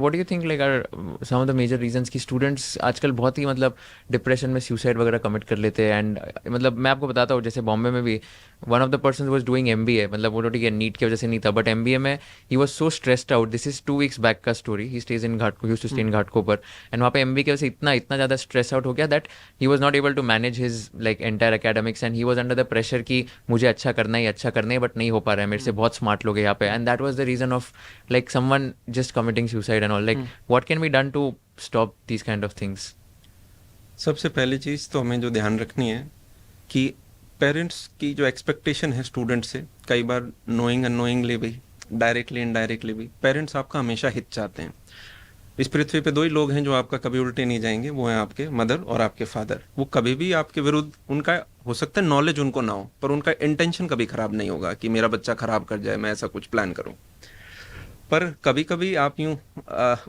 What do you think like are some of the major reasons कि students आजकल बहुत ही मतलब डिप्रेशन में सुसाइड वगैरह कमिट कर लेते हैं? एंड मतलब मैं आपको बताता हूँ, जैसे बॉम्बे में भी one of the person was doing MBA, मतलब वो तो ठीक है नीट की वजह से नहीं था, बट एमबीए में ही was so stressed out. This is 2 weeks back का story. He stays in Ghat, used to stay in Ghatkopar, and वहाँ पे एमबीए की वजह से इतना इतना ज़्यादा स्ट्रेस आउट हो गया that he was not able to manage his like entire academics, and he was under the pressure कि मुझे अच्छा करना है बट नहीं हो पा रहा है मेरे से, बहुत स्मार्ट लोग हैं यहाँ पे, and that was the reason of like someone just committing suicide and all. Like what can be done to stop these kind of things? सबसे पहली चीज़ तो हमें जो ध्यान रखनी है कि पेरेंट्स की जो एक्सपेक्टेशन है स्टूडेंट से, कई बार नोइंग अननोइंगली भी, डायरेक्टली इनडायरेक्टली भी, पेरेंट्स आपका हमेशा हित चाहते हैं। इस पृथ्वी पे दो ही लोग हैं जो आपका कभी उल्टे नहीं जाएंगे, वो हैं आपके मदर और आपके फादर। वो कभी भी आपके विरुद्ध, उनका हो सकता है नॉलेज उनको ना हो, पर उनका इंटेंशन कभी खराब नहीं होगा कि मेरा बच्चा खराब कर जाए, मैं ऐसा कुछ प्लान करूँ। पर कभी कभी आप यूं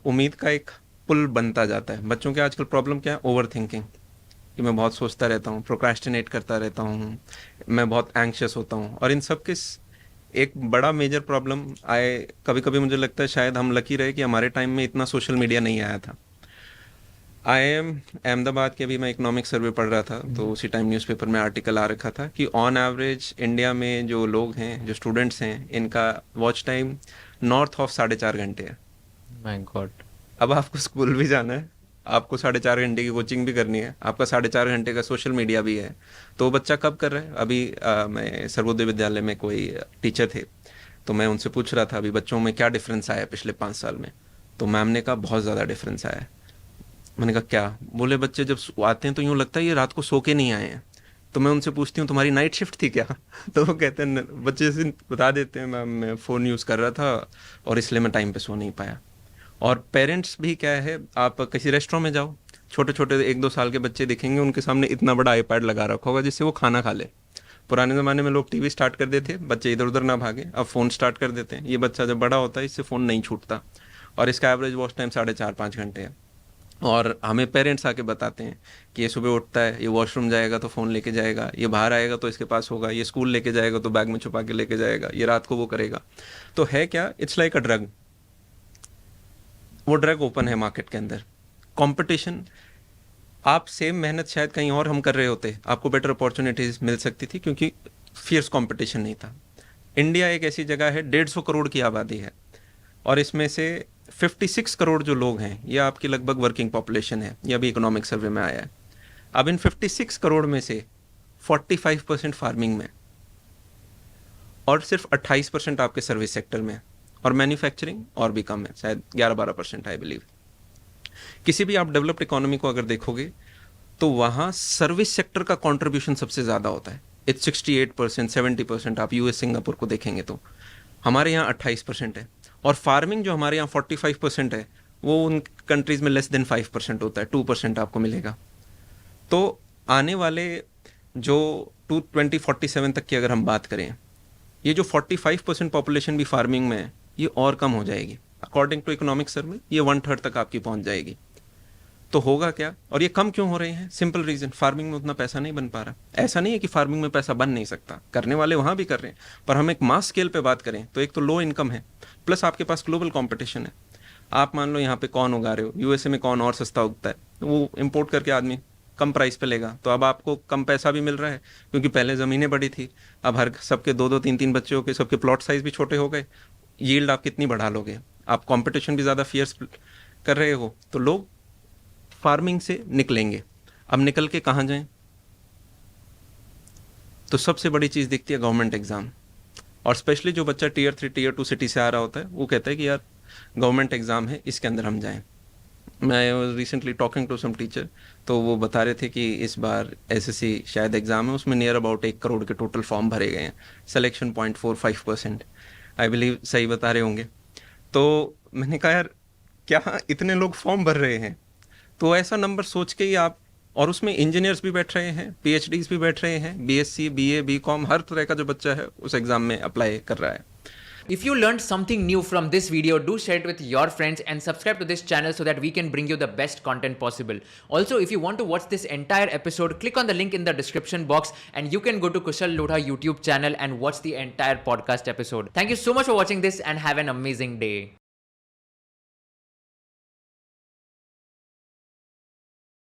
उम्मीद का एक पुल बनता जाता है। बच्चों के आजकल प्रॉब्लम क्या है? ओवर थिंकिंग, कि मैं बहुत सोचता रहता हूँ, प्रोक्रेस्टिनेट करता रहता हूँ, मैं बहुत एंग्शियस होता हूँ। और इन सब के एक बड़ा मेजर प्रॉब्लम आए, कभी कभी मुझे लगता है शायद हम लकी रहे कि हमारे टाइम में इतना सोशल मीडिया नहीं आया था। आई एम अहमदाबाद के, अभी मैं इकोनॉमिक सर्वे पढ़ रहा था, तो उसी टाइम न्यूज़पेपर में आर्टिकल आ रखा था कि ऑन एवरेज इंडिया में जो लोग हैं, जो स्टूडेंट्स हैं, इनका वॉच टाइम नॉर्थ ऑफ 4.5 घंटे है। My God. अब आपको स्कूल भी जाना है, आपको 4.5 घंटे की कोचिंग भी करनी है, आपका 4.5 घंटे का सोशल मीडिया भी है, तो वो बच्चा कब कर रहा है? अभी मैं सर्वोदय विद्यालय में कोई टीचर थे, तो मैं उनसे पूछ रहा था अभी बच्चों में क्या डिफरेंस आया पिछले 5 साल में। तो मैम ने कहा बहुत ज़्यादा डिफरेंस आया है। मैंने कहा क्या? बोले बच्चे जब आते हैं तो यूँ लगता है ये रात को सो के नहीं आए हैं। तो मैं उनसे पूछती हूँ तुम्हारी नाइट शिफ्ट थी क्या? तो वो कहते हैं, बच्चे से बता देते हैं मैम मैं फ़ोन यूज़ कर रहा था और इसलिए मैं टाइम पे सो नहीं पाया। और पेरेंट्स भी क्या है, आप किसी रेस्टोरेंट में जाओ, छोटे छोटे 1-2 साल के बच्चे दिखेंगे, उनके सामने इतना बड़ा आईपैड लगा रखा होगा जिससे वो खाना खा ले। पुराने ज़माने में लोग टीवी स्टार्ट कर देते थे, बच्चे इधर उधर ना भागे, अब फ़ोन स्टार्ट कर देते हैं। ये बच्चा जब बड़ा होता है इससे फ़ोन नहीं छूटता, और इसका एवरेज वॉच टाइम 4.5-5 घंटे है। और हमें पेरेंट्स आके बताते हैं कि ये सुबह उठता है, ये वॉशरूम जाएगा तो फ़ोन लेके जाएगा, ये बाहर आएगा तो इसके पास होगा, ये स्कूल लेके जाएगा तो बैग में छुपा के लेके जाएगा, ये रात को वो करेगा। तो है क्या? It's like a drug. वो ड्रग ओपन है मार्केट के अंदर, कंपटीशन। आप सेम मेहनत शायद कहीं और हम कर रहे होते, आपको बेटर अपॉर्चुनिटीज़ मिल सकती थी, क्योंकि फियर्स कंपटीशन नहीं था। इंडिया एक ऐसी जगह है, 150 करोड़ की आबादी है, और इसमें से 56 करोड़ जो लोग हैं, ये आपकी लगभग वर्किंग पॉपुलेशन है। ये अभी इकोनॉमिक सर्वे में आया है। अब इन 56 करोड़ में से 45% फार्मिंग में, और सिर्फ 28% आपके सर्विस सेक्टर में, और मैन्युफैक्चरिंग और भी कम है, शायद 11-12% आई बिलीव। किसी भी आप डेवलप्ड इकोनॉमी को अगर देखोगे तो वहाँ सर्विस सेक्टर का कंट्रीब्यूशन सबसे ज़्यादा होता है। इट्स 68%, 70%। आप यूएस सिंगापुर को देखेंगे तो हमारे यहाँ 28% है। और फार्मिंग जो हमारे यहाँ 45% है, वो उन कंट्रीज़ में लेस देन 5% होता है, 2% आपको मिलेगा। तो आने वाले जो 2047 तक की अगर हम बात करें, ये जो 45% पॉपुलेशन भी फार्मिंग में है, ये और कम हो जाएगी। अकॉर्डिंग टू इकोनॉमिक सर्वे ये 1/3 तक आपकी पहुंच जाएगी। तो होगा क्या? और ये कम क्यों हो रहे हैं? सिंपल रीज़न, फार्मिंग में उतना पैसा नहीं बन पा रहा। ऐसा नहीं है कि फार्मिंग में पैसा बन नहीं सकता, करने वाले वहाँ भी कर रहे हैं, पर हम एक मास स्केल पे बात करें तो एक तो लो इनकम है, प्लस आपके पास ग्लोबल कंपटीशन है। आप मान लो यहाँ पे कॉर्न उगा रहे हो, यूएसए में कॉर्न और सस्ता उगता है, तो वो इम्पोर्ट करके आदमी कम प्राइस पे लेगा, तो अब आपको कम पैसा भी मिल रहा है, क्योंकि पहले ज़मीनें बड़ी थी, अब हर सबके 2-2 3-3 बच्चे हो गए, सबके प्लॉट साइज भी छोटे हो गए। यील्ड आप कितनी बढ़ा लोगे? आप कंपटीशन भी ज़्यादा फियर्स कर रहे हो, तो लोग फार्मिंग से निकलेंगे। अब निकल के कहाँ जाएं? तो सबसे बड़ी चीज़ दिखती है गवर्नमेंट एग्ज़ाम। और स्पेशली जो बच्चा टियर 3 टियर 2 सिटी से आ रहा होता है, वो कहता है कि यार गवर्नमेंट एग्ज़ाम है, इसके अंदर हम जाएं। मैं was recently talking to some teacher, तो वो बता रहे थे कि इस बार एसएससी शायद एग्ज़ाम है, उसमें नियर अबाउट 1 करोड़ के टोटल फॉर्म भरे गए हैं, सिलेक्शन 0.45%। आई बिलीव सही बता रहे होंगे। तो मैंने कहा यार क्या इतने लोग फॉर्म भर रहे हैं? तो ऐसा नंबर सोच के ही आप, और उसमें इंजीनियर्स भी बैठ रहे हैं, पीएचडीज भी बैठ रहे हैं, बीएससी बीए बीकॉम, हर तरह का जो बच्चा है उस एग्ज़ाम में अप्लाई कर रहा है। If you learned something new from this video, do share it with your friends and subscribe to this channel so that we can bring you the best content possible. Also, if you want to watch this entire episode, click on the link in the description box and you can go to Kushal Lodha YouTube channel and watch the entire podcast episode. Thank you so much for watching this and have an amazing day.